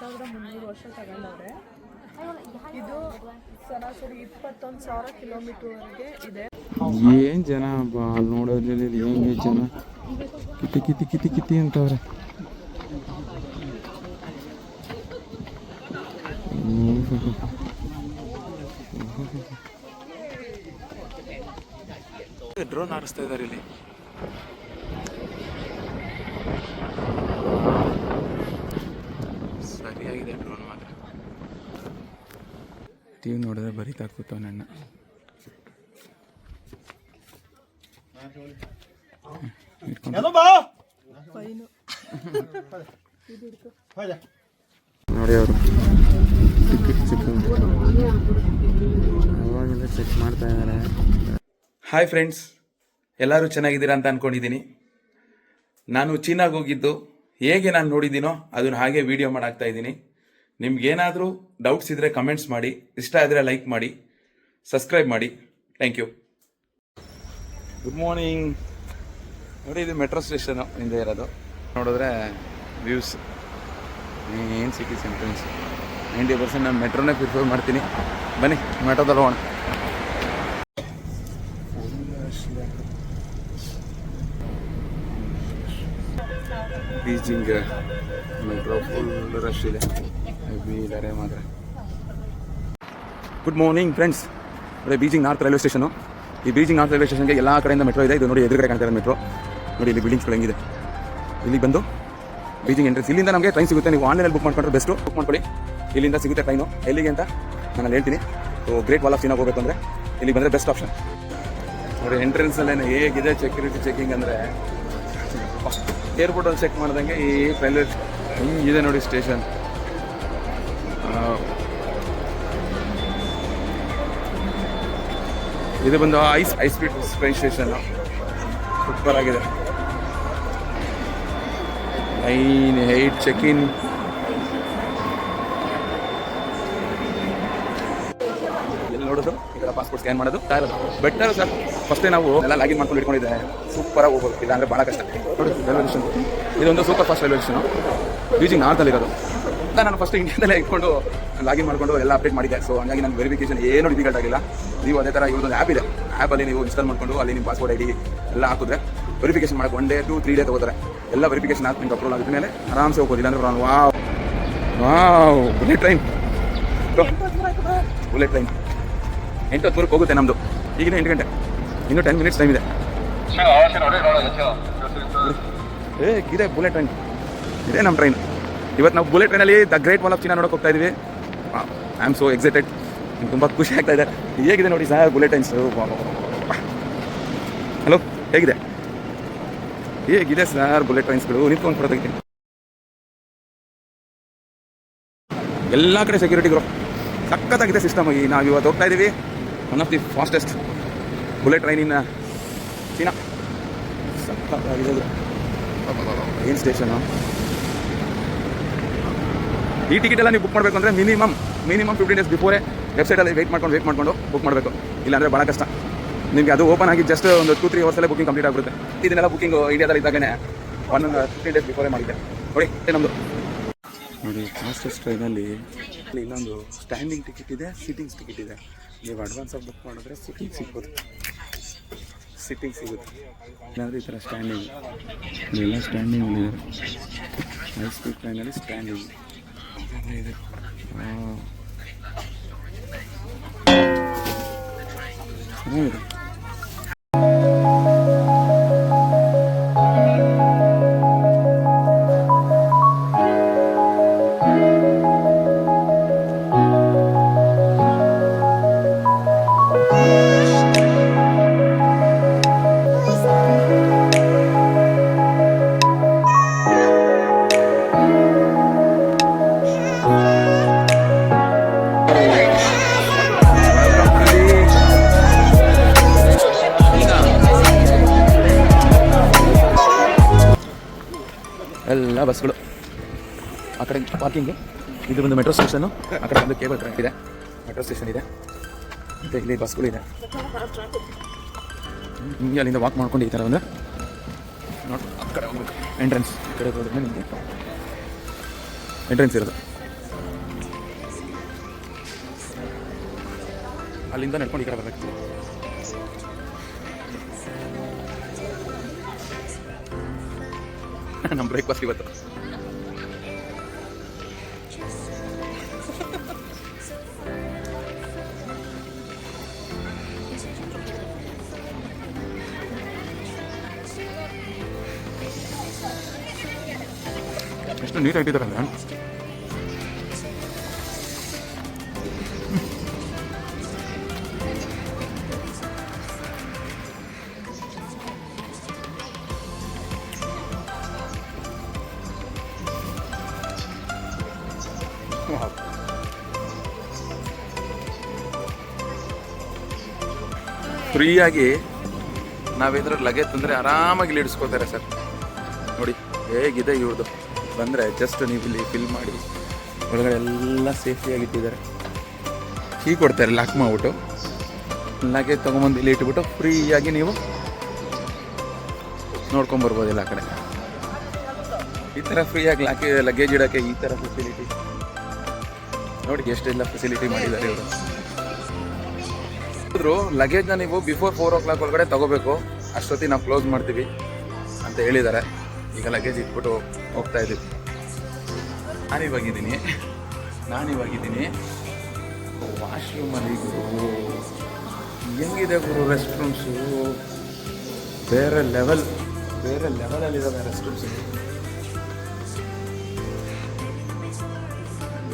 1300 ವರ್ಷ ತಗೊಂಡವ್ರೆ. ಇದು ಸರಾಸರಿ 21,000 ಕಿಲೋಮೀಟರ್ವರೆಗೆ ಇದೆ. ಏನು ಜನ ಅಲ್ಲಿ ನೋಡೋದ್ರಲ್ಲಿ ಹೆಂಗೆ ಜನ ಕಿತಿ ಕಿತಿ ಕಿತಿ ಕಿತಿ ಅಂತವ್ರೆ. ಡ್ರೋನ್ ಹಾರಿಸ್ತಾ ಇದ್ದಾರೆ ಇಲ್ಲಿ. ಸರಿಯಾಗಿದೆ ಡ್ರೋನ್ ಮಾತ್ರ. ಟಿವಿ ನೋಡಿದ್ರೆ ಬರೀತಾ ಕೂತವ ನನ್ನ. ನೋಡಿ ಅವರು ಟಿಕೆಟ್ ಅವಾಗೆಲ್ಲ ಚೆಕ್ ಮಾಡ್ತಾ ಇದ್ದಾರೆ. ಹಾಯ್ ಫ್ರೆಂಡ್ಸ್, ಎಲ್ಲರೂ ಚೆನ್ನಾಗಿದ್ದೀರಾ ಅಂತ ಅಂದ್ಕೊಂಡಿದ್ದೀನಿ. ನಾನು ಚೀನಾಗೆ ಹೋಗಿದ್ದು ಹೇಗೆ ನಾನು ನೋಡಿದ್ದೀನೋ ಅದನ್ನು ಹಾಗೆ ವಿಡಿಯೋ ಮಾಡಾಕ್ತಾ ಇದ್ದೀನಿ. ನಿಮ್ಗೇನಾದರೂ ಡೌಟ್ಸ್ ಇದ್ದರೆ ಕಮೆಂಟ್ಸ್ ಮಾಡಿ, ಇಷ್ಟ ಆದರೆ ಲೈಕ್ ಮಾಡಿ, ಸಬ್ಸ್ಕ್ರೈಬ್ ಮಾಡಿ. Thank you. Good morning. ನೋಡಿ, ಇದು ಮೆಟ್ರೋ ಸ್ಟೇಷನು ಹಿಂದೆ ಇರೋದು. ನೋಡಿದ್ರೆ ವ್ಯೂಸ್ ಏನು ಸಿಟಿ ಸೆಂಟ್ರೆನ್ಸ್. 90% ನಾನು ಮೆಟ್ರೋನೇ ಪ್ರಿಫರ್ ಮಾಡ್ತೀನಿ. ಬನ್ನಿ ಮೆಟ್ರೋದಲ್ಲಿ ಹೋಗೋಣ. ಬೀಜಿಂಗ್ ಮೆಟ್ರೋ ಫುಲ್ ರಶ್ ಇದೆ, ಹೆವಿ ಇದ್ದಾರೆ ಮಾತ್ರ. Good morning friends. ನೋಡಿ, ಬೀಜಿಂಗ್ ನಾರ್ತ್ ರೈಲ್ವೆ ಸ್ಟೇಷನು. ಈ ಬೀಜಿಂಗ್ ನಾರ್ತ್ ರೈಲ್ವೆ ಸ್ಟೇಷನ್ಗೆ ಎಲ್ಲ ಕಡೆಯಿಂದ ಮೆಟ್ರೋ ಇದೆ. ಇದು ನೋಡಿ ಎದುರುಗಡೆ ಕಾಣ್ತಾ ಇದೆ ಮೆಟ್ರೋ. ನೋಡಿ ಇಲ್ಲಿ ಬಿಲ್ಡಿಂಗ್ಸ್ಗಳು ಹೆಂಗಿದೆ. ಇಲ್ಲಿ ಬಂದು ಬೀಜಿಂಗ್ ಎಂಟ್ರೆನ್ಸ್. ಇಲ್ಲಿಂದ ನಮಗೆ ಟ್ರೈನ್ ಸಿಗುತ್ತೆ. ನೀವು ಆನ್ಲೈನಲ್ಲಿ ಬುಕ್ ಮಾಡ್ಕೊಂಡ್ರೆ ಬೆಸ್ಟು. ಬುಕ್ ಮಾಡ್ಕೊಳ್ಳಿ. ಇಲ್ಲಿಂದ ಸಿಗುತ್ತೆ ಟ್ರೈನು. ಎಲ್ಲಿಗೆ ಅಂತ ನಾನು ಹೇಳ್ತೀನಿ. ಸೊ ಗ್ರೇಟ್ ವಾಲ್ ಆಫ್ ಚೀನಾಗೆ ಹೋಗಬೇಕು ಅಂದರೆ ಇಲ್ಲಿ ಬಂದರೆ ಬೆಸ್ಟ್ ಆಪ್ಷನ್. ನೋಡಿ ಎಂಟ್ರೆನ್ಸಲ್ಲೇ ಹೇಗಿದೆ ಸೆಕ್ಯೂರಿಟಿ ಚೆಕಿಂಗ್ ಅಂದರೆ, ಏರ್ಪೋರ್ಟಲ್ಲಿ ಚೆಕ್ ಮಾಡ್ದಂಗೆ ಈ ರೈಲ್ವೆ ಹಿಂಗಿದೆ ನೋಡಿ ಸ್ಟೇಷನ್. ಇದು ಬಂದು high speed train station. Super ಆಗಿದೆ. 9-8 ಚೆಕ್-ಇನ್. ಎಲ್ಲಿ ನೋಡೋದು ಇದರ ಪಾಸ್ಪೋರ್ಟ್ ಸ್ಕ್ಯಾನ್ ಮಾಡೋದು ಬೆಟರ್ ಸರ್. ಫಸ್ಟೇ ನಾವು ಎಲ್ಲ ಲಾಗಿನ್ ಮಾಡ್ಕೊಂಡು ಇಟ್ಕೊಂಡಿದ್ದೆ ಸೂಪರಾಗಿ ಹೋಗ್ಬೋದು. ಇಲ್ಲ ಅಂದರೆ ಭಾಳ ಕಷ್ಟ. ನೋಡಿ ರೈಲ್ವೆ ಸ್ಟೇಷನ್ ಇದೊಂದು super fast railway station. Beijing ನಾರ್ತಲ್ಲಿರೋದು. ನಾನು ಫಸ್ಟ್ ಇಂಡಿಯಾದಲ್ಲೇ ಇಟ್ಕೊಂಡು ಲಾಗಿನ್ ಮಾಡಿಕೊಂಡು ಎಲ್ಲ ಅಪ್ಡೇಟ್ ಮಾಡಿದ್ದೆ. ಸೊ ಹಂಗಾಗಿ ನನ್ನ ವೆರಿಫಿಕೇಷನ್ ಏನೂ ಡಿಫಿಕಲ್ಟ್ ಆಗಿಲ್ಲ. ನೀವು ಅದೇ ಥರ ಇವೊಂದು ಆ್ಯಪ್ ಇದೆ. ಆ್ಯಪಲ್ಲಿ ನೀವು ಇನ್ಸ್ಟಾಲ್ ಮಾಡಿಕೊಂಡು ಅಲ್ಲಿ ನಿಮ್ಮ ಪಾಸ್ಪೋರ್ಟ್ ID ಎಲ್ಲ ಹಾಕಿದ್ರೆ ವೆರಿಫಿಕೇಷನ್ ಮಾಡೋಕ್ಕೆ 1 day to 3 day ತಗೋತಾರೆ. ಎಲ್ಲ ವೆರಿಫಿಕೇಷನ್ ಆಗಿ ನಿಮ್ಗೆ ಅಪ್ರೂವಲ್ ಆಗಿದ ಮೇಲೆ ಆರಾಮ್ಸೆ ಹೋಗ್ಬೋದು. ಇಲ್ಲಾಂದ್ರೆ wow bullet train. Bullet train 8:03 ಹೋಗುತ್ತೆ ನಮ್ಮದು. ಈಗಿನ 8 ಗಂಟೆ, ಇನ್ನೂ 10 minutes ಟೈಮ್ ಇದೆ. ಇದೆ ಬುಲೆಟ್ ಟ್ರೈನ್. ಇದೇ ನಮ್ಮ ಟ್ರೈನ್. ಇವತ್ತು ನಾವು ಬುಲೆಟ್ ಟ್ರೈನಲ್ಲಿ the great wall of China ನೋಡೋಕೆ ಹೋಗ್ತಾ ಇದ್ದೀವಿ. I am so excited. ತುಂಬ ಖುಷಿ ಆಗ್ತಾ ಇದೆ. ಹೇಗಿದೆ ನೋಡಿ ಸರ್ ಬುಲೆಟ್ ಟ್ರೈನ್ಸು. ಹಲೋ, ಹೇಗಿದೆ ಸರ್ ಬುಲೆಟ್ ಟ್ರೈನ್ಸ್ಗಳು? ನಿಂತ್ಕೊಂಡು ಕೊಡೋದಕ್ಕೆ ಎಲ್ಲ ಕಡೆ ಸೆಕ್ಯೂರಿಟಿಗಳು ಸಖತ್ತಾಗಿದೆ ಸಿಸ್ಟಮ್. ನಾವು ಇವತ್ತು ಹೋಗ್ತಾ ಇದ್ದೀವಿ one of the fastest bullet train in China. ಸಖತ್ತಾಗಿದೆ. ಏನು ಸ್ಟೇಷನು. ಈ ಟಿಕೆಟ್ ಎಲ್ಲ ನೀವು ಬುಕ್ ಮಾಡಬೇಕು ಅಂದರೆ ಮಿನಿಮಮ್ 15 days ಬಿಫೋರೇ ವೆಬ್ಸೈಟಲ್ಲಿ ವೆಯ್ಟ್ ಮಾಡ್ಕೊಂಡು ಬುಕ್ ಮಾಡಬೇಕು. ಇಲ್ಲಾಂದರೆ ಭಾಳ ಕಷ್ಟ. ನಿಮಗೆ ಅದು ಓಪನ್ ಆಗಿ ಜಸ್ಟ್ ಒಂದು 2-3 hours ಬುಕಿಂಗ್ ಕಂಪ್ಲೀಟ್ ಆಗಿಬಿಡುತ್ತೆ. ಇದನ್ನೆಲ್ಲ ಬುಕಿಂಗ್ ಇಂಡಿಯಾದಲ್ಲಿ ಇದ್ದಾಗೇ 15 days ಬಿಫೋರೇ ಮಾಡಿದ್ದೆ. ನೋಡಿ ನಮ್ಮದು. ನೋಡಿ ಫಾಸ್ಟೆಸ್ಟ್ ಟ್ರೈನಲ್ಲಿ ಇನ್ನೊಂದು ಸ್ಟ್ಯಾಂಡಿಂಗ್ ಟಿಕೆಟ್ ಇದೆ, ಸಿಟ್ಟಿಂಗ್ಸ್ ಟಿಕೆಟ್ ಇದೆ. ನೀವು ಅಡ್ವಾನ್ಸಾಗಿ ಬುಕ್ ಮಾಡಿದ್ರೆ ಸಿಟ್ಟಿಂಗ್ ಸಿಗುತ್ತೆ. ಇಲ್ಲಾಂದರೆ ಈ ಥರ ಸ್ಟ್ಯಾಂಡಿಂಗ್. ಇದೆಲ್ಲ ಸ್ಟ್ಯಾಂಡಿಂಗ್ ಇದೆ. ಹೈ ಸ್ಪೀಡ್ ಟ್ರೈನಲ್ಲಿ ಸ್ಟ್ಯಾಂಡಿಂಗ್ ಇದೆ. ಚೆನ್ನಾಗಿದೆ. ಎಲ್ಲ ಬಸ್ಗಳು ಆ ಕಡೆ ಪಾರ್ಕಿಂಗು. ಇದು ಒಂದು ಮೆಟ್ರೋ ಸ್ಟೇಷನು. ಆ ಕಡೆ ಒಂದು ಕೇಬಲ್ ಟ್ರ್ಯಾಕ್ ಇದೆ, ಮೆಟ್ರೋ ಸ್ಟೇಷನ್ ಇದೆ, ಮತ್ತು ಇಲ್ಲಿ ಬಸ್ಗಳಿದೆ. ನಿಮಗೆ ಅಲ್ಲಿಂದ ವಾಕ್ ಮಾಡ್ಕೊಂಡು ಈ ಥರ ಒಂದು ನೋಡಿ ಆ ಕಡೆ ಹೋಗ್ಬೇಕು. ಎಂಟ್ರೆನ್ಸ್ ಈ ಕಡೆ ಹೋದ್ರೆ ನಿಮಗೆ ಎಂಟ್ರೆನ್ಸ್ ಇರೋದು. ಅಲ್ಲಿಂದ ನಡ್ಕೊಂಡು ಈ ಕಡೆ ಬರಬೇಕು. ನಮ್ಮ ಬ್ರೇಕ್ಫಾಸ್ಟ್ ಇವತ್ತು ಎಷ್ಟು ನೀಟಾಗಿ ಇಟ್ಟಿದ್ದಾರಲ್ಲ. ಫ್ರೀಯಾಗಿ ನಾವೇನಾದ್ರು ಲಗೇಜ್ ತಂದರೆ ಆರಾಮಾಗಿ ಇಲ್ಲಿ ಇಡಿಸ್ಕೋತಾರೆ ಸರ್. ನೋಡಿ ಹೇಗಿದೆ ಇವ್ರದ್ದು. ಬಂದರೆ ಜಸ್ಟ್ ನೀವು ಇಲ್ಲಿ ಫಿಲ್ ಮಾಡಿ ಒಳಗಡೆ ಎಲ್ಲ ಸೇಫ್ಟಿಯಾಗಿ ಇಟ್ಟಿದ್ದಾರೆ. ಕೀ ಕೊಡ್ತಾರೆ ಲಾಕ್ ಮಾಡಿಬಿಟ್ಟು, ಲಗೇಜ್ ತೊಗೊಂಬಂದು ಇಲ್ಲಿ ಇಟ್ಬಿಟ್ಟು ಫ್ರೀಯಾಗಿ ನೀವು ನೋಡ್ಕೊಂಬರ್ಬೋದಿಲ್ಲ ಆ ಕಡೆ. ಈ ಥರ ಫ್ರೀಯಾಗಿ ಲಗೇಜ್ ಇಡೋಕ್ಕೆ ಈ ಥರ ಫೆಸಿಲಿಟಿ ನೋಡಿ, ಎಷ್ಟೆಲ್ಲ ಫೆಸಿಲಿಟಿ ಮಾಡಿದ್ದಾರೆ ಇವರು. ಲಗೇಜ್ನ ನೀವು ಬಿಫೋರ್ 4 o'clock ಒಳಗಡೆ ತಗೋಬೇಕು, ಅಷ್ಟೊತ್ತಿಗೆ ನಾವು ಕ್ಲೋಸ್ ಮಾಡ್ತೀವಿ ಅಂತ ಹೇಳಿದ್ದಾರೆ. ಈಗ ಲಗೇಜ್ ಇಟ್ಬಿಟ್ಟು ಹೋಗ್ತಾ ಇದ್ದೀವಿ. ನಾನಿವಾಗಿದ್ದೀನಿ ವಾಶ್ರೂಮಲ್ಲಿ. ಗುರು ಹೆಂಗಿದೆ ಗುರು ರೆಸ್ಟ್ ರೂಮ್ಸು, ಬೇರೆ ಲೆವೆಲಲ್ಲಿದ್ದಾವೆ ರೆಸ್ಟ್ ರೂಮ್ಸು,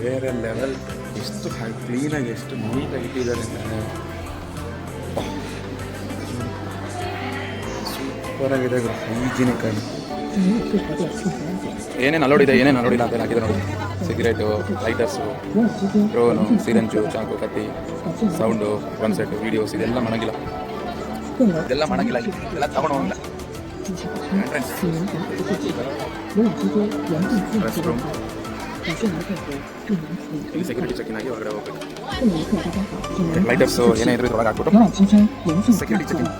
ಬೇರೆ ಲೆವೆಲ್. ಎಷ್ಟು ಕ್ಲೀನಾಗಿ ಎಷ್ಟು ನೀಟಾಗಿ ಇಟ್ಟಿದ್ದಾರೆ ಅಂದರೆ ಸೂಪರಾಗಿದೆ ಗುರು. ಹೈಜಿನಿಕ್ ಆಗಿ ಏನೇನು ಅಲೋಡಿದೆ ಏನೇನು ಅಲೋಡಿಲ್ಲ ಅಂತ ಹಾಕಿದ್ರೆ ನೋಡಿ. ಸಿಗರೇಟು, ಲೈಟರ್ಸು, ಡ್ರೋನು, ಸಿರಂಜು, ಚಾಕು, ಕತ್ತಿ, ಸೌಂಡು, ಒನ್ ಸೆಟ್, ವೀಡಿಯೋಸ್ ಇದೆಲ್ಲ ಮಾಡಂಗಿಲ್ಲ, ಇದೆಲ್ಲ ತಗೊಂಡು ಹೋಗಿಲ್ಲ. ರೆಸ್ಟ್ ರೂಮ್ ಇಲ್ಲಿ ಸೆಕ್ಯೂರಿಟಿ ಚೆಕಿಂಗ್ ಆಗಿ ಹೊರಗಡೆ ಹೋಗ್ಬೇಕು. ಲೈಟರ್ಸು ಏನೇ ಇದ್ರು ಇದ್ರೊಳಗೆ ಹಾಕ್ಬಿಟ್ಟು ಸೆಕ್ಯೂರಿಟಿ ಚೆಕಿಂಗ್.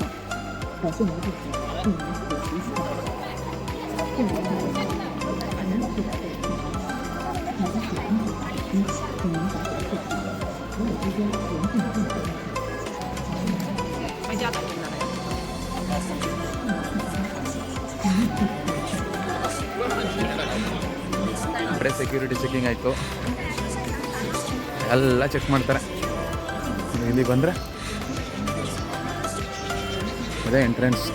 ಸೆಕ್ಯೂರಿಟಿ ಚೆಕಿಂಗ್ ಆಯಿತು, ಎಲ್ಲ ಚೆಕ್ ಮಾಡ್ತಾರೆ. ಇಲ್ಲಿ ಬಂದರೆ ಅದೇ ಎಂಟ್ರೆನ್ಸ್.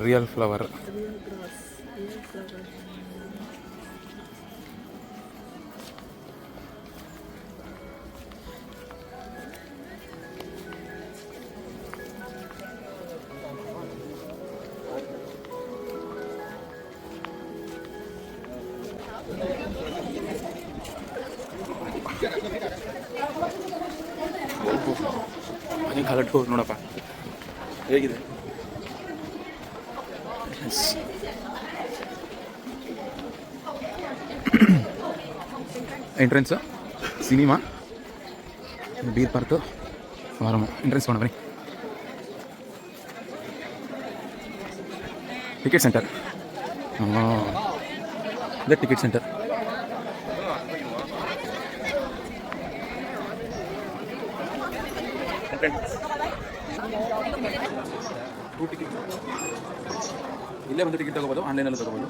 Real flower. ಮನೆ ಕಾಲಟ್ಟು ನೋಡಪ್ಪ ಹೇಗಿದೆ. Entrance cinema, beer park, form. Entrance ಕೊಡ ಬನ್ನಿ. ಟಿಕೆಟ್ ಸೆಂಟರ್, ಇದೆ ಟಿಕೆಟ್ ಸೆಂಟರ್. ಇಲ್ಲೇ ಬಂದು ಟಿಕೆಟ್ ತಗೋಬೋದು, ಆನ್ಲೈನಲ್ಲೂ ತಗೋಬೋದು.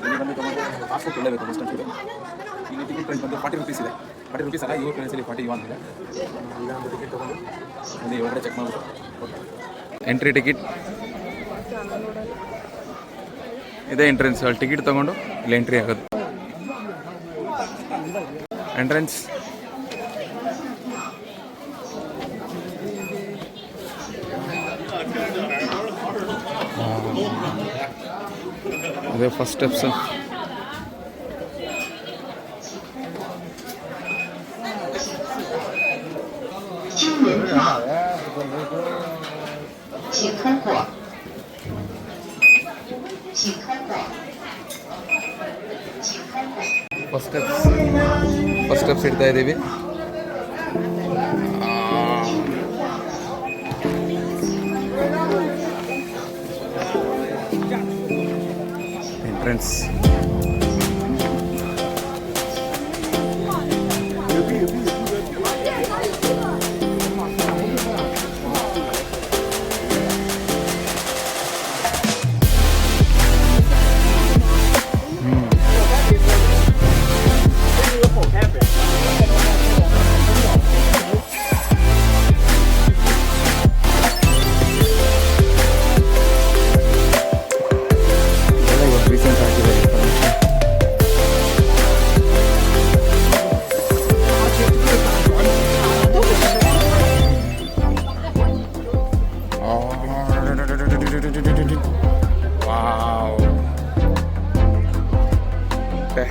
ಇಲ್ಲಿ ಬಂದು ತಗೊಂಡು ಪಾಸ್ಪೋರ್ಟ್ ಇಲ್ಲಬೇಕು ಬಸ್ ಸ್ಟ್ಯಾಂಡ್. ಇಲ್ಲಿ ಟಿಕೆಟ್ ಪ್ರೈಸ್ ಬಂದು 40 rupees ಇದೆ. 40 rupees ಅಲ್ಲ, ಇವ್ರ ಕರೆನ್ಸಿಲಿ 41 ಇದೆ. ಈಗ ಒಂದು ಟಿಕೆಟ್ ತಗೊಂಡು ಅಲ್ಲಿ ಒಳಗಡೆ ಚೆಕ್ ಮಾಡ್ಬಿಟ್ಟು ಎಂಟ್ರಿ ಟಿಕೆಟ್ ಇದೆ. ಎಂಟ್ರೆನ್ಸ್ ಅಲ್ಲಿ ಟಿಕೆಟ್ ತೊಗೊಂಡು ಇಲ್ಲಿ ಎಂಟ್ರಿ ಆಗೋದು. ಎಂಟ್ರೆನ್ಸ್ ಅದೇ ಫಸ್ಟ್ ಸ್ಟೆಪ್ಸ್. ಫಸ್ಟ್ ಸ್ಟೆಪ್ಸ್ ಇಡ್ತಾ ಇದ್ದೀವಿ. ಫ್ರೆಂಡ್ಸ್. Wow. Okay.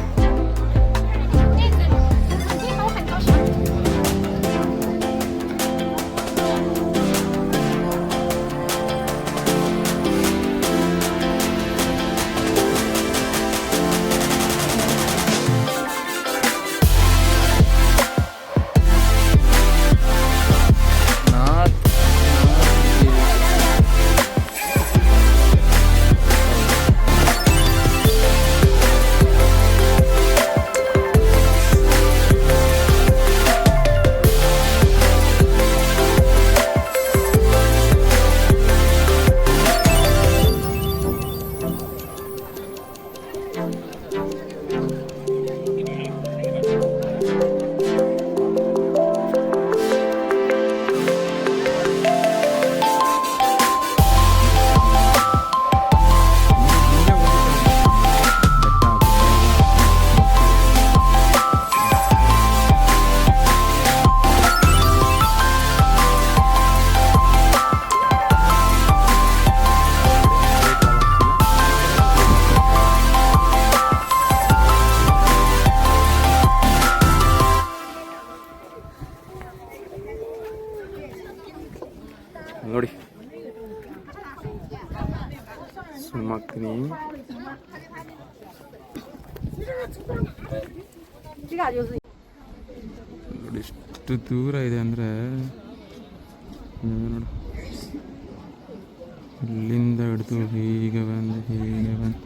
ನೋಡಿ ಸುಮ್ಮಕ್ತೀನಿ. ನೋಡಿ ಎಷ್ಟು ದೂರ ಇದೆ ಅಂದರೆ ನೋಡು, ಇಲ್ಲಿಂದ ಹಿಡಿದು ಹೀಗೆ ಬಂದು ಹೀಗೆ ಬಂದು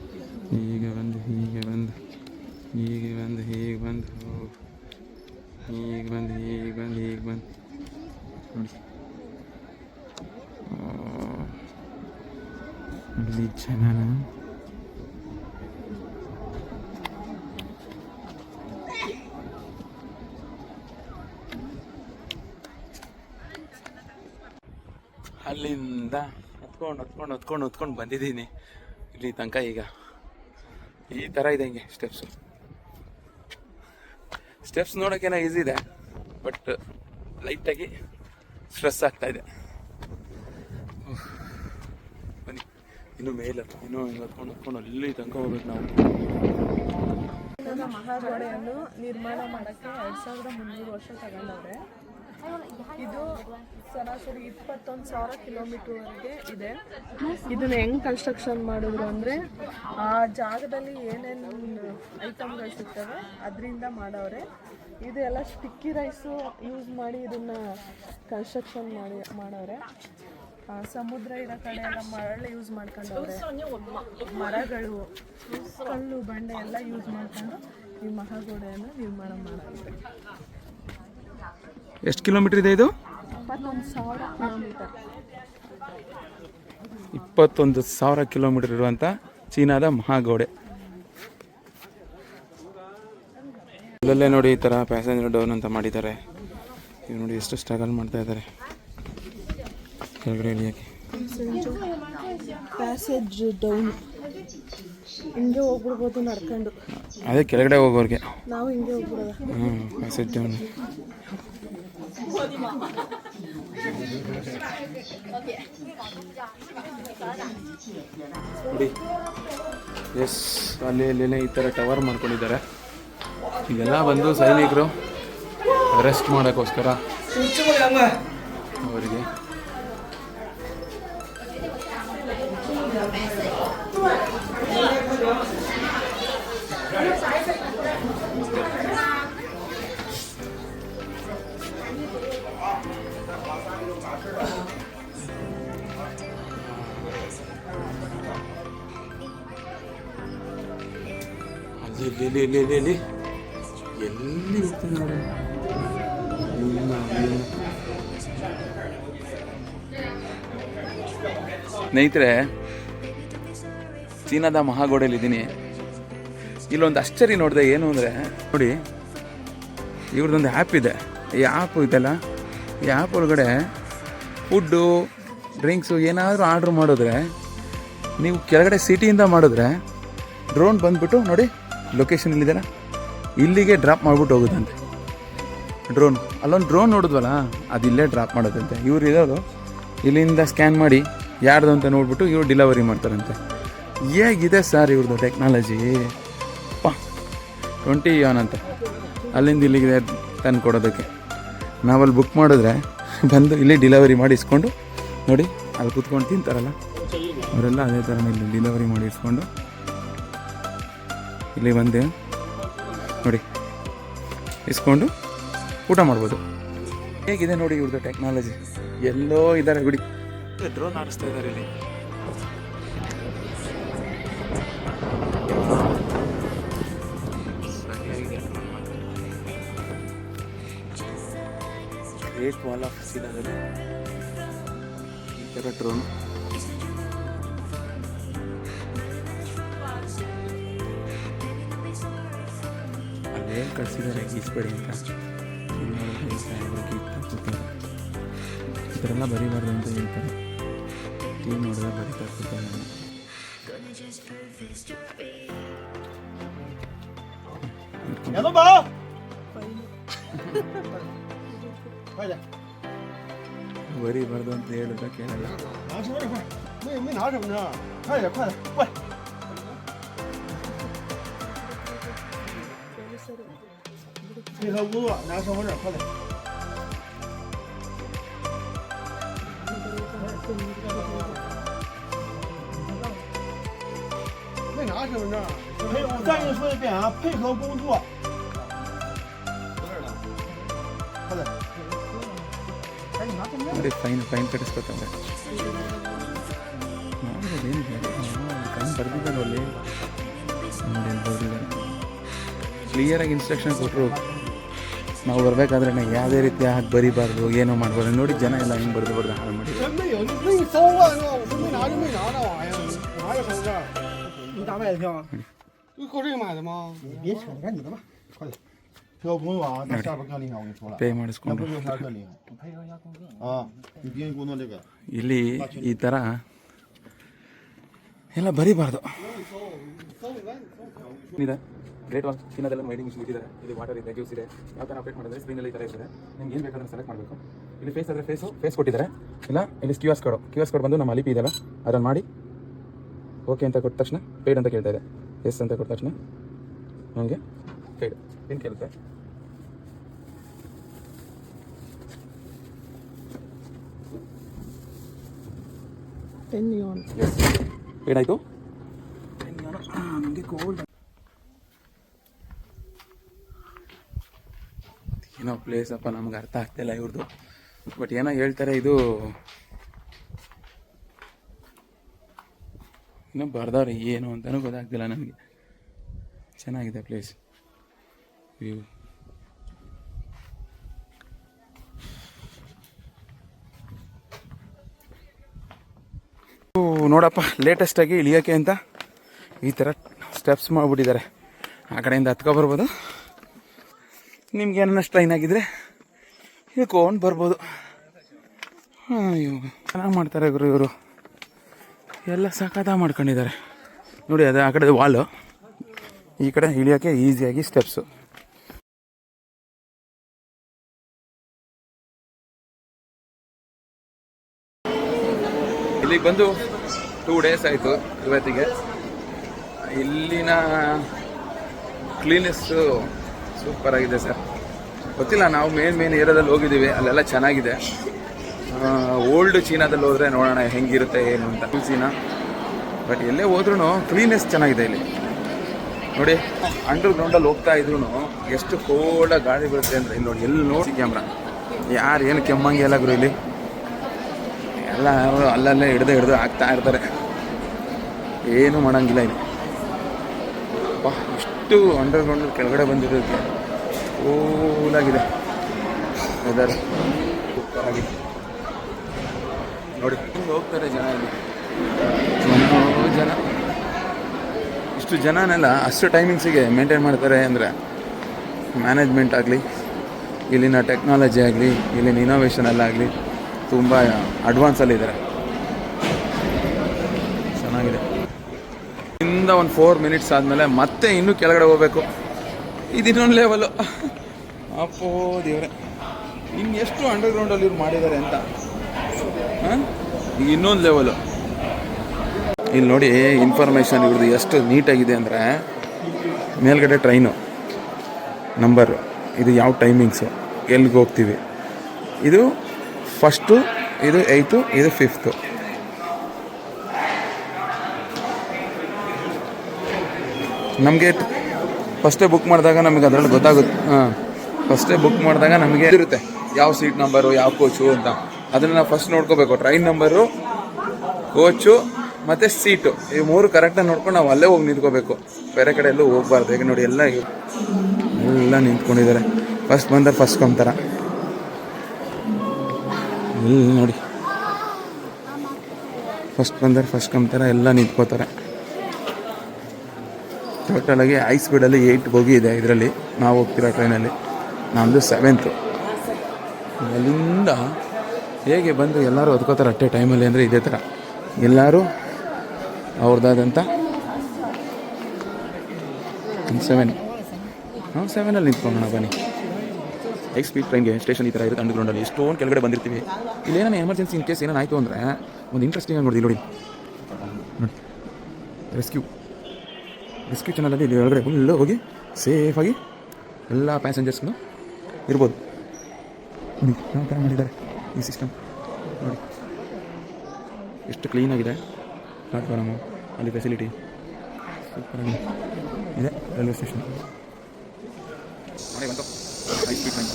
ಹೀಗೆ ಬಂದು ಹೀಗೆ ಬಂದು ಹೀಗೆ ಬಂದು ಹೀಗೆ ಬಂದು ಹೀಗೆ ಬಂದು ಹೀಗೆ ಬಂದು ಹೀಗೆ ಬಂದು ನೋಡಿ ಇಲ್ಲಿ ಜನನ ಅಲ್ಲಿಂದ ಹತ್ಕೊಂಡು ಬಂದಿದ್ದೀನಿ ಇಲ್ಲಿ ತನಕ. ಈಗ ಈ ಥರ ಇದೆ ಹಿಂಗೆ ಸ್ಟೆಪ್ಸ್ ನೋಡೋಕ್ಕೇನೋ ಈಸಿ ಇದೆ, ಬಟ್ ಲೈಟಾಗಿ ಸ್ಟ್ರೆಸ್ ಆಗ್ತಾ ಇದೆ. ಬನ್ನಿ ಇನ್ನೂ ಮೇಲೆ ಇನ್ನೂ ಹಿಂಗೆ ಹತ್ಕೊಂಡು ಅಲ್ಲಿ ತನಕ ಹೋಗ್ಬೇಕು ನಾವು. ಮಹಾಗೋಡೆಯನ್ನು ನಿರ್ಮಾಣ ಮಾಡೋಕ್ಕೆ 2300 ವರ್ಷ ತಗೊಂಡವ್ರೆ. ಇದು ಸರಾಸರಿ 21,000 ಕಿಲೋಮೀಟರ್ವರೆಗೆ ಇದೆ. ಇದನ್ನ ಹೆಂಗ್ ಕನ್ಸ್ಟ್ರಕ್ಷನ್ ಮಾಡಿದ್ರು ಅಂದರೆ ಆ ಜಾಗದಲ್ಲಿ ಏನೇನು ಐಟಮ್ಗಳು ಸಿಗ್ತವೆ ಅದರಿಂದ ಮಾಡವ್ರೆ. ಇದು ಎಲ್ಲ ಸ್ಟಿಕ್ಕಿ ರೈಸು ಯೂಸ್ ಮಾಡಿ ಇದನ್ನ ಕನ್ಸ್ಟ್ರಕ್ಷನ್ ಮಾಡವ್ರೆ. ಸಮುದ್ರ ಇರೋ ಕಡೆ ಎಲ್ಲ ಮರಳು ಯೂಸ್ ಮಾಡ್ಕೊಂಡವ್ರೆ. ಮರಗಳು, ಕಲ್ಲು ಬಂಡೆ ಎಲ್ಲ ಯೂಸ್ ಮಾಡ್ಕೊಂಡು ಈ ಮಹಾಗೋಡೆಯನ್ನು ನಿರ್ಮಾಣ ಮಾಡವ್ರೆ. ಎಷ್ಟು ಕಿಲೋಮೀಟರ್ ಇದೆ ಇದು? 21,000 ಕಿಲೋಮೀಟರ್. 21,000 ಕಿಲೋಮೀಟರ್ ಇರುವಂಥ ಚೀನಾದ ಮಹಾಗೋಡೆ. ಅಲ್ಲಲ್ಲೇ ನೋಡಿ ಈ ಥರ ಪ್ಯಾಸೆಂಜರ್ ಡೌನ್ ಅಂತ ಮಾಡಿದ್ದಾರೆ. ಇವು ನೋಡಿ ಎಷ್ಟು ಸ್ಟ್ರಗಲ್ ಮಾಡ್ತಾ ಇದ್ದಾರೆ ಕೆಳಗಡೆ ಇಳಿಯೋಕ್ಕೆ. ಪ್ಯಾಸೇಜ್ ಡೌನ್ ಹಿಂಗೆ ಹೋಗ್ಬಿಡ್ಬೋದು ನಡ್ಕೊಂಡು. ಅದೇ ಕೆಳಗಡೆ ಹೋಗೋರಿಗೆ ನಾವು ಹಿಂಗೆ ಹೋಗ್ಬಿಡೋದು. Passage down. ನೋಡಿ ಎಸ್ ಅಲ್ಲೆಲ್ಲೇ ಈ ಥರ ಟವರ್ ಮಾಡ್ಕೊಂಡಿದ್ದಾರೆ. ಇದೆಲ್ಲ ಬಂದು ಸೈನಿಕರು ರೆಸ್ಟ್ ಮಾಡೋಕ್ಕೋಸ್ಕರ ಅವರಿಗೆ. ಎಲ್ಲಿ ಹೋಗ್ತಾನೆ ಸ್ನೇಹಿತರೆ, ಚೀನಾದ ಮಹಾಗೋಡೆಯಲ್ಲಿದ್ದೀನಿ. ಇಲ್ಲೊಂದು ಆಶ್ಚರ್ಯ ನೋಡಿದೆ. ಏನು ಅಂದರೆ ನೋಡಿ, ಇವ್ರದ್ದೊಂದು ಆ್ಯಪ್ ಇದೆ. ಈ ಆ್ಯಪ್ ಇದೆಲ್ಲ, ಈ ಆ್ಯಪ್ ಒಳಗಡೆ ಫುಡ್ಡು, ಡ್ರಿಂಕ್ಸು ಏನಾದರೂ ಆರ್ಡ್ರ್ ಮಾಡಿದ್ರೆ, ನೀವು ಕೆಳಗಡೆ ಸಿಟಿಯಿಂದ ಮಾಡಿದ್ರೆ ಡ್ರೋನ್ ಬಂದುಬಿಟ್ಟು ನೋಡಿ, ಲೊಕೇಶನ್ ಇಲ್ಲಿದೆಲ್ಲ, ಇಲ್ಲಿಗೆ ಡ್ರಾಪ್ ಮಾಡಿಬಿಟ್ಟು ಹೋಗುತ್ತಂತೆ ಡ್ರೋನ್. ಅಲ್ಲೊಂದು ಡ್ರೋನ್ ನೋಡಿದ್ವಲ್ಲ, ಅದು ಇಲ್ಲೇ ಡ್ರಾಪ್ ಮಾಡೋದಂತೆ. ಇವ್ರು ಇರೋದು ಇಲ್ಲಿಂದ ಸ್ಕ್ಯಾನ್ ಮಾಡಿ ಯಾರ್ದು ಅಂತ ನೋಡ್ಬಿಟ್ಟು ಇವ್ರು ಡಿಲವರಿ ಮಾಡ್ತಾರಂತೆ. ಹೇಗಿದೆ ಸರ್ ಇವ್ರದ್ದು ಟೆಕ್ನಾಲಜಿ! 20 ಯಾನ್ ಅಂತ ಅಲ್ಲಿಂದ ಇಲ್ಲಿಗೆ ತಂದು ಕೊಡೋದಕ್ಕೆ. ನಾವಲ್ಲಿ ಬುಕ್ ಮಾಡಿದ್ರೆ ಬಂದು ಇಲ್ಲಿ ಡಿಲವರಿ ಮಾಡಿ ಇಸ್ಕೊಂಡು, ನೋಡಿ ಅಲ್ಲಿ ಕೂತ್ಕೊಂಡು ತಿಂತಾರಲ್ಲ ಅವರೆಲ್ಲ ಅದೇ ಥರ ಇಲ್ಲಿ ಡಿಲವರಿ ಮಾಡಿ ಇಸ್ಕೊಂಡು ಇಲ್ಲಿ ಬಂದು ನೋಡಿ ಇಸ್ಕೊಂಡು ಊಟ ಮಾಡ್ಬೋದು. ಹೇಗಿದೆ ನೋಡಿ ಇವ್ರದ್ದು ಟೆಕ್ನಾಲಜಿ. ಎಲ್ಲೋ ಇದ್ದಾರೆ ಬಿಡಿ. ಡ್ರೋನ್ ಆಡಿಸ್ತಾ ಇದ್ದಾರೆ ಇಲ್ಲಿ. ಗ್ರೇಟ್ ವಾಲ್ ಆಫ್ ಚೀನಾದಲ್ಲಿ ಈ ಥರ ಡ್ರೋನ್. ಅಲ್ಲೇ ಕಳಿಸಿದ್ದಾರೆ ಗೀಸ್ಬೇಡಿ ಅಂತ. ಈ ಥರ ಎಲ್ಲ ಬರೀಬಾರ್ದು ಅಂತ ಹೇಳ್ತಾರೆ. ಟೀಮ್ ನೋಡಿದ್ರೆ ಬರೀತಾ ಕೂತಾರೆ. ಬರೀಬಾರ್ದು ಅಂತ ಹೇಳಿದ್ರೆ ಕೇಳಲ್ಲ. ನೋಡಿ ಫೈನ್ ಕಟ್ಟಿಸ್ಕೊತಾರೆ. ಕಣ್ಣು ಬರ್ದಿದ್ದಾರೆ ಅಲ್ಲಿ, ಬರ್ದಿದ್ದಾರೆ. ಕ್ಲಿಯರಾಗಿ ಇನ್ಸ್ಟ್ರಕ್ಷನ್ ಕೊಟ್ಟರು. ನಾವು ಬರಬೇಕಾದ್ರೆ ಯಾವುದೇ ರೀತಿ ಹಾಕಿ ಬರೀಬಾರ್ದು, ಏನೋ ಮಾಡಬಾರ್ದು. ನೋಡಿ ಜನ ಎಲ್ಲ ಹಿಂಗೆ ಬರ್ದು ಹಾಳು ಮಾಡಿ. ಪೇ ಮಾಡಿಸ್ಕೊಂಡು ಇಲ್ಲಿ ಈ ಥರ ಎಲ್ಲ ಬರೀಬಾರ್ದು. ಇದೆ ಗ್ರೇಟ್ ವಾಲ್ ಚೀನಾದೆಲ್ಲ ವೈಡಿಂಗ್ ಮಿಷನ್ ಇಟ್ಟಿದ್ದಾರೆ. ಇಲ್ಲಿ ವಾಟರ್ ಇದೆ, ಜ್ಯೂಸ್ ಇದೆ. ಯಾವ ಥರ ಅಪ್ಡೇಟ್ ಮಾಡಿದ್ರೆ ಸ್ಕ್ರೀನಲ್ಲಿ ಈ ಥರ ಇರ್ತದೆ. ನಿಮ್ಗೆ ಏನು ಬೇಕಾದ್ರೆ ಸೆಲೆಕ್ಟ್ ಮಾಡಬೇಕು. ಇಲ್ಲಿ ಫೇಸ್ ಆದರೆ ಫೇಸ್ ಕೊಟ್ಟಿದ್ದಾರೆ. ಇಲ್ಲ ಇಲ್ಲಿ ಕ್ಯೂ ಆರ್ ಕೋಡ್ ಬಂದು ನಮ್ಮ ಅಲಿಪಿ ಇದೆಯಲ್ಲ ಅದನ್ನು ಮಾಡಿ ಓಕೆ ಅಂತ ಕೊಟ್ಟ ತಕ್ಷಣ ಪೇಡ್ ಅಂತ ಕೇಳ್ತಾ ಇದೆ. ಎಸ್ ಅಂತ ಕೊಟ್ಟ ತಕ್ಷಣ ನನಗೆ ಪೇಡ್ ಏನು ಕೇಳುತ್ತೆ. ಪೇಡ್ ಆಯಿತು. ನನಗೆ ಕೋಲ್ಡ್ ಏನೋ ಪ್ಲೇಸ್ ಅಪ್ಪ, ನಮ್ಗೆ ಅರ್ಥ ಆಗ್ತಿಲ್ಲ ಇವ್ರದ್ದು. ಬಟ್ ಏನೋ ಹೇಳ್ತಾರೆ, ಇದು ಇನ್ನೂ ಬರ್ದವ್ರೆ ಏನು ಅಂತಲೂ ಗೊತ್ತಾಗ್ತಿಲ್ಲ ನನಗೆ. ಚೆನ್ನಾಗಿದೆ ಪ್ಲೇಸ್ ವ್ಯೂ. ನೋಡಪ್ಪ, ಲೇಟೆಸ್ಟಾಗಿ ಇಳಿಯೋಕ್ಕೆ ಅಂತ ಈ ಥರ ಸ್ಟೆಪ್ಸ್ ಮಾಡಿಬಿಟ್ಟಿದ್ದಾರೆ. ಆ ಕಡೆಯಿಂದ ಹತ್ಕೊಬರ್ಬೋದು. ನಿಮ್ಗೆ ಏನನ್ನಷ್ಟು ಟ್ರೈನ್ ಆಗಿದ್ರೆ ಇಳ್ಕೊಂಡು ಬರ್ಬೋದು. ಚೆನ್ನಾಗಿ ಮಾಡ್ತಾರೆ ಗುರು ಇವರು. ಎಲ್ಲ ಸಖತ್ತಾಗಿ ಮಾಡ್ಕೊಂಡಿದ್ದಾರೆ ನೋಡಿ. ಅದು ಆ ಕಡೆ ವಾಲು, ಈ ಕಡೆ ಇಳಿಯೋಕ್ಕೆ ಈಸಿಯಾಗಿ ಸ್ಟೆಪ್ಸು. ಇಲ್ಲಿಗೆ ಬಂದು 2 ಡೇಸ್ ಆಯಿತು ಇವತ್ತಿಗೆ. ಇಲ್ಲಿನ ಕ್ಲೀನೆಸ್ಸು ಸೂಪರ್ ಆಗಿದೆ ಸರ್. ಗೊತ್ತಿಲ್ಲ, ನಾವು ಮೇನ್ ಏರಿಯಾದಲ್ಲಿ ಹೋಗಿದ್ದೀವಿ, ಅಲ್ಲೆಲ್ಲ ಚೆನ್ನಾಗಿದೆ. ಓಲ್ಡ್ ಚೀನಾದಲ್ಲಿ ಹೋದರೆ ನೋಡೋಣ ಹೆಂಗಿರುತ್ತೆ ಏನು ಅಂತ. ಚೀನಾ ಬಟ್ ಎಲ್ಲೇ ಹೋದ್ರೂ ಕ್ಲೀನೆಸ್ ಚೆನ್ನಾಗಿದೆ ಇಲ್ಲಿ ನೋಡಿ. ಅಂಡರ್ ಗ್ರೌಂಡಲ್ಲಿ ಹೋಗ್ತಾ ಇದ್ರು ಎಷ್ಟು ಕೋಲ್ಡಾಗಿ ಗಾಳಿ ಬರುತ್ತೆ ಅಂದರೆ ಇಲ್ಲಿ ನೋಡಿ. ಎಲ್ಲಿ ನೋಡಿ ಕ್ಯಾಮ್ರಾ, ಯಾರು ಏನು ಕೆಮ್ಮಂಗೆ ಎಲ್ಲ ಗುರು ಇಲ್ಲಿ ಎಲ್ಲ ಅಲ್ಲಲ್ಲೇ ಹಿಡ್ದು ಆಗ್ತಾ ಇರ್ತಾರೆ. ಏನೂ ಮಾಡೋಂಗಿಲ್ಲ ಇಲ್ಲಿ. ಇಷ್ಟು ಎಷ್ಟು ಅಂಡರ್ಗ್ರೌಂಡ್ ಕೆಳಗಡೆ ಬಂದಿರೋದಕ್ಕೆ ಕೂಲಾಗಿದೆ ವೆದರ್, ಸೂಪರ್ ಆಗಿದೆ ನೋಡಿ. ಹೋಗ್ತಾರೆ ಜನ, ಇಲ್ಲಿ ಜನ, ಇಷ್ಟು ಜನನೆಲ್ಲ ಅಷ್ಟು ಟೈಮಿಂಗ್ಸಿಗೆ ಮೇಂಟೈನ್ ಮಾಡ್ತಾರೆ ಅಂದರೆ ಮ್ಯಾನೇಜ್ಮೆಂಟ್ ಆಗಲಿ, ಇಲ್ಲಿನ ಟೆಕ್ನಾಲಜಿ ಆಗಲಿ, ಇಲ್ಲಿನ ಇನೋವೇಷನಲ್ಲಾಗಲಿ ತುಂಬ ಅಡ್ವಾನ್ಸಲ್ಲಿದ್ದಾರೆ. ಚೆನ್ನಾಗಿದೆ. ಇಂದ ಒಂದು 4 ಮಿನಿಟ್ಸ್ ಆದಮೇಲೆ ಮತ್ತೆ ಇನ್ನೂ ಕೆಳಗಡೆ ಹೋಗಬೇಕು. ಇದು ಇನ್ನೊಂದು ಲೆವೆಲು. ಅಪ್ಪೋ ದೇವ್ರೆ, ಇನ್ನು ಎಷ್ಟು ಅಂಡರ್ಗ್ರೌಂಡಲ್ಲಿ ಇವ್ರು ಮಾಡಿದ್ದಾರೆ ಅಂತ. ಈಗ ಇನ್ನೊಂದು ಲೆವೆಲು. ಇಲ್ಲಿ ನೋಡಿ ಇನ್ಫಾರ್ಮೇಷನ್ ಇವ್ರದ್ದು ಎಷ್ಟು ನೀಟಾಗಿದೆ ಅಂದರೆ, ಮೇಲ್ಗಡೆ ಟ್ರೈನು ನಂಬರು, ಇದು ಯಾವ ಟೈಮಿಂಗ್ಸು, ಎಲ್ಲಿಗೆ ಹೋಗ್ತೀವಿ, ಇದು ಫಸ್ಟು, ಇದು 8th, ಇದು 5th. ನಮಗೆ ಫಸ್ಟೇ ಬುಕ್ ಮಾಡಿದಾಗ ನಮಗೆ ಅದರಲ್ಲಿ ಗೊತ್ತಾಗುತ್ತೆ. ಫಸ್ಟೇ ಬುಕ್ ಮಾಡಿದಾಗ ನಮಗೆ ಇರುತ್ತೆ ಯಾವ ಸೀಟ್ ನಂಬರು, ಯಾವ ಕೋಚು ಅಂತ. ಅದನ್ನು ನಾವು ಫಸ್ಟ್ ನೋಡ್ಕೋಬೇಕು. ಟ್ರೈನ್ ನಂಬರು, ಕೋಚು ಮತ್ತು ಸೀಟು, ಈ 3 ಕರೆಕ್ಟಾಗಿ ನೋಡ್ಕೊಂಡು ನಾವು ಅಲ್ಲೇ ಹೋಗಿ ನಿಂತ್ಕೋಬೇಕು, ಬೇರೆ ಕಡೆ ಎಲ್ಲೂ ಹೋಗ್ಬಾರ್ದು. ಈಗ ನೋಡಿ ಎಲ್ಲ ನಿಂತ್ಕೊಂಡಿದ್ದಾರೆ. ಫಸ್ಟ್ ಬಂದರೆ ಫಸ್ಟ್ ಕಂಬ್ತಾರ. ಇಲ್ಲಿ ನೋಡಿ ಫಸ್ಟ್ ಬಂದರೆ ಫಸ್ಟ್ ಕಂಬ್ತಾರ, ಎಲ್ಲ ನಿಂತ್ಕೋತಾರೆ. ಟೋಟಲಾಗಿ ಹೈ ಸ್ಪೀಡಲ್ಲಿ 8 ಬೋಗಿ ಇದೆ ಇದರಲ್ಲಿ, ನಾವು ಹೋಗ್ತಿರೋ ಟ್ರೈನಲ್ಲಿ. ನಮ್ಮದು 7th. ಅಲ್ಲಿಂದ ಹೇಗೆ ಬಂದು ಎಲ್ಲರೂ ಹೊತ್ಕೋತಾರೆ ಅಟ್ಟೆ ಟೈಮಲ್ಲಿ ಅಂದರೆ ಇದೇ ಥರ ಎಲ್ಲರೂ ಅವ್ರದ್ದಾದಂಥ 7 7ಅಲ್ಲಿ ನಿಂತ್ಕೊಳ್ಳೋಣ ಬನ್ನಿ. ಸ್ಪೀಡ್ ಟ್ರೈನ್ಗೆ ಸ್ಟೇಷನ್ ಈ ಥರ ಇರುತ್ತೆ ಅಂಡರ್ಗ್ರೌಂಡಲ್ಲಿ. ಎಷ್ಟೊಂದು ಕೆಳಗಡೆ ಬಂದಿರ್ತೀವಿ. ಇಲ್ಲೇನೋ ಎಮರ್ಜೆನ್ಸಿ ಇನ್ ಕೇಸ್ ಏನಾಯಿತು ಅಂದರೆ ಒಂದು ಇಂಟ್ರೆಸ್ಟಿಂಗ್ ಆಗಿ ನೋಡಿ ರೆಸ್ಕ್ಯೂ ಚಾನಲಲ್ಲಿ ಇಲ್ಲಿ ಒಳಗಡೆ ಫುಲ್ಲು ಹೋಗಿ ಸೇಫಾಗಿ ಎಲ್ಲ ಪ್ಯಾಸೆಂಜರ್ಸ್ಗಳು ಇರ್ಬೋದು. ನೋಡಿ ಯಾವ ಥರ ಮಾಡಿದ್ದಾರೆ ಈ ಸಿಸ್ಟಮ್. ನೋಡಿ ಎಷ್ಟು ಕ್ಲೀನಾಗಿದೆ ಪ್ಲಾಟ್ಫಾರ್ಮು, ಅಲ್ಲಿ ಫೆಸಿಲಿಟಿ ಸೂಪರಾಗಿ ಇದೆ. ರೈಲ್ವೆ ಸ್ಟೇಷನ್ ಬಂತು high speed train.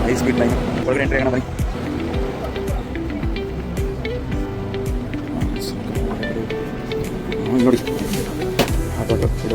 High speed line ಒಳಗಡೆ ಎಂಟ್ರಿ ಆಗೋಣ ಬನ್ನಿ. ನೋಡಿ ಆಟೋ ಫುಡ್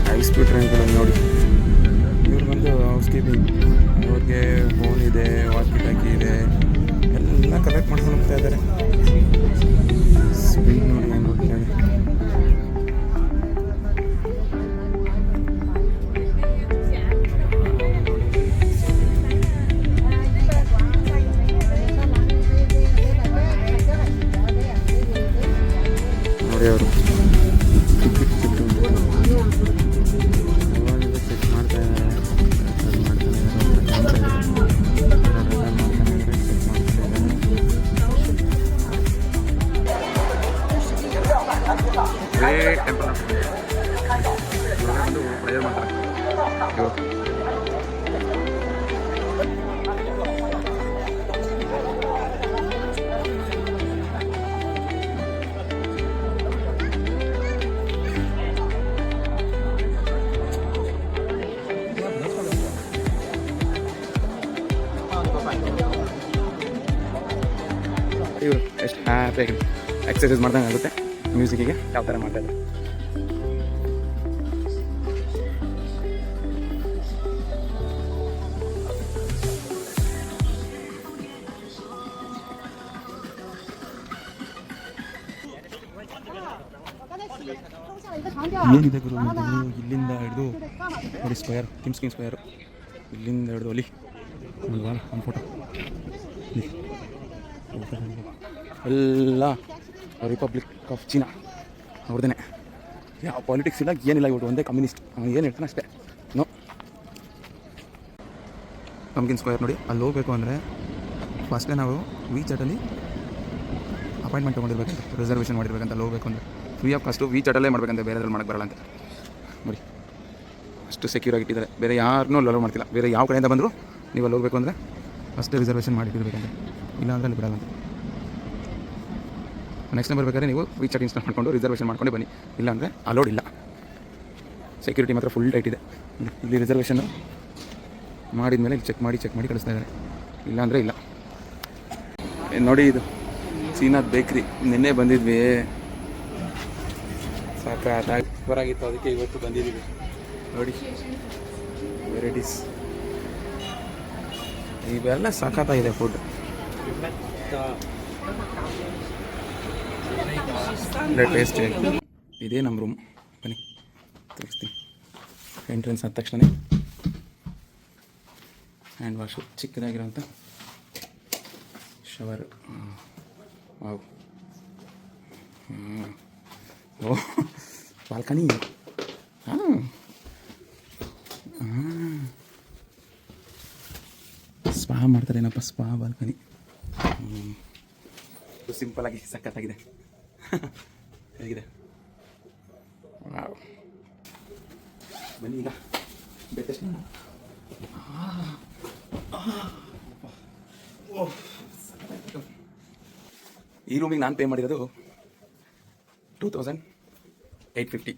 ಹೈ ಸ್ಪೀಡ್ ಟ್ರೈನ್ಗಳಲ್ಲಿ ನೋಡಿ ಇವ್ರು ಬಂದು ಹೌಸ್ ಕೀಪಿಂಗ್, ಅವ್ರಿಗೆ ಫೋನ್ ಇದೆ, ವಾಕಿ ಟಾಕಿ ಇದೆ, ಎಲ್ಲ ಕಲೆಕ್ಟ್ ಮಾಡ್ಕೊಂಡು ಹೋಗ್ತಾ ಇದ್ದಾರೆ. ಸ್ಪೀಡ್ ನೋಡಿ ಹೆಂಗೆ ಹೋಗ್ತಾ ಇದೆ. ನೋಡಿ ಅವರು ಟಿಕೆಟ್ ಚೆಕ್ ಮಾಡ್ತಾ ಇದ್ದಾರೆ. ಗ್ರೇಟ್ ಟೆಂಪಲ್ ಒಂದು ಪ್ರೇಯರ್ ಮಾಡ್ತಾರೆ ಇವರು. ಇವರು ಎಷ್ಟು ಹ್ಯಾಪಿಯಾಗಿ ಎಕ್ಸರ್ಸೈಸ್ ಮಾಡ್ದಂಗೆ ಆಗುತ್ತೆ ಮ್ಯೂಸಿಕ್ಕಿಗೆ. ಯಾವ ಥರ ಮಾಡ್ತಾ ಇದ್ದಾರೆ. ಏನಿದೆ ಗುರು ಇಲ್ಲಿಂದ ಹಿಡಿದು ನೋಡಿ ಸ್ಕ್ವೇರ್, ಕಿಮ್ಸ್ಕಿನ್ ಸ್ಕ್ವೇರು, ಇಲ್ಲಿಂದ ಹಿಡಿದು ಅಲ್ಲಿ ಅಲ್ವಾ ಒಂದು ಫೋಟೋ ಎಲ್ಲ ರಿಪಬ್ಲಿಕ್ ಆಫ್ ಚೀನಾ ಅವ್ರದ್ದೇ. ಯಾವ ಪಾಲಿಟಿಕ್ಸ್ ಇಲ್ಲ, ಏನಿಲ್ಲ. ಇವತ್ತು ಒಂದೇ ಕಮ್ಯುನಿಸ್ಟ್. ಅವ್ನು ಏನು ಹೇಳ್ತಾನೆ ಅಷ್ಟೇ. ನೋ ಪಂಪ್ಕಿನ್ ಸ್ಕ್ವೇರ್ ನೋಡಿ, ಅಲ್ಲಿ ಹೋಗಬೇಕು ಅಂದರೆ ಫಸ್ಟೇ ನಾವು WeChat-ಅಲ್ಲಿ ಅಪಾಯಿಂಟ್ಮೆಂಟ್ ತೊಗೊಂಡಿರ್ಬೇಕಂತ, ರಿಸರ್ವೇಷನ್ ಮಾಡಿರ್ಬೇಕಂತ. ಅಲ್ಲಿ ಹೋಗಬೇಕು ಅಂದರೆ ಫ್ರೀ ಆಫ್ ಕಾಸ್ಟು WeChat-ಅಲ್ಲೇ ಮಾಡಬೇಕಂತ, ಬೇರೆದ್ರಲ್ಲಿ ಮಾಡೋಕ್ಕೆ ಬರಲ್ಲ ಅಂತ ನೋಡಿ. ಅಷ್ಟು ಸೆಕ್ಯೂರ್ ಆಗಿಟ್ಟಿದ್ದಾರೆ, ಬೇರೆ ಯಾರನ್ನೂ ಅಲೋ ಮಾಡ್ತಿಲ್ಲ. ಬೇರೆ ಯಾವ ಕಡೆಯಿಂದ ಬಂದರೂ ನೀವು ಅಲ್ಲಿ ಹೋಗಬೇಕು ಅಂದರೆ ಫಸ್ಟೇ ರಿಸರ್ವೇಷನ್ ಮಾಡಿಟ್ಟಿರ್ಬೇಕಂತ, ಇಲ್ಲ ಅಂದರೆ ಅಲ್ಲಿ ಬಿಡಲ್ಲ ಅಂತ. ನೆಕ್ಸ್ಟ್ ಟೈಮ್ ಬರ್ಬೇಕಾದ್ರೆ ನೀವು WeChat ಇನ್ಸ್ಟಾಲ್ ಮಾಡಿಕೊಂಡು ರಿಸರ್ವೇಷನ್ ಮಾಡ್ಕೊಂಡೆ ಬನ್ನಿ, ಇಲ್ಲ ಅಂದರೆ ಅಲೋಡ್ ಇಲ್ಲ. ಸೆಕ್ಯೂರಿಟಿ ಮಾತ್ರ ಫುಲ್ ಟೈಟ್ ಇದೆ. ಇಲ್ಲಿ ರಿಸರ್ವೇಷನ್ನು ಮಾಡಿದ ಮೇಲೆ ಚೆಕ್ ಮಾಡಿ ಕಳಿಸ್ತಾ ಇದ್ದಾರೆ, ಇಲ್ಲ ಅಂದರೆ ಇಲ್ಲ. ನೋಡಿ, ಇದು ಚೀನಾದ ಬೇಕ್ರಿ. ನಿನ್ನೆ ಬಂದಿದ್ವಿ, ಸಾಕಾಗಿ ಹೊರಾಗಿತ್ತು, ಅದಕ್ಕೆ ಇವತ್ತು ಬಂದಿದ್ದೀವಿ. ನೋಡಿ ವೆರೈಟೀಸ್ ಇವೆಲ್ಲ ಸಾಕಾಗಿದೆ ಫುಡ್. ಟೇಸ್ಟ್ ಇದೇ ನಮ್ಮ ರೂಮ್. ಬನ್ನಿ ತೋರಿಸ್ತೀನಿ. ಎಂಟ್ರೆನ್ಸ್ ಆದ ತಕ್ಷಣ ಹ್ಯಾಂಡ್ ವಾಶು, ಚಿಕ್ಕದಾಗಿರೋಂಥ ಶವರು. ವಾವ್. ಓ, ಬಾಲ್ಕನಿ. ಹಾಂ, ಸ್ಪಾ ಮಾಡ್ತಾರೇನಪ್ಪ, ಸ್ಪಾ ಬಾಲ್ಕನಿ. ಸಿಂಪಲಾಗಿ ಸಖತ್ತಾಗಿದೆ. ಹೇಗಿದೆ? ವಾವ್. ಬನ್ನಿ ಈಗ ಬೇಕಷ್ಟು. ಈ ರೂಮಿಗೆ ನಾನು ಪೇ ಮಾಡಿರೋದು 2850.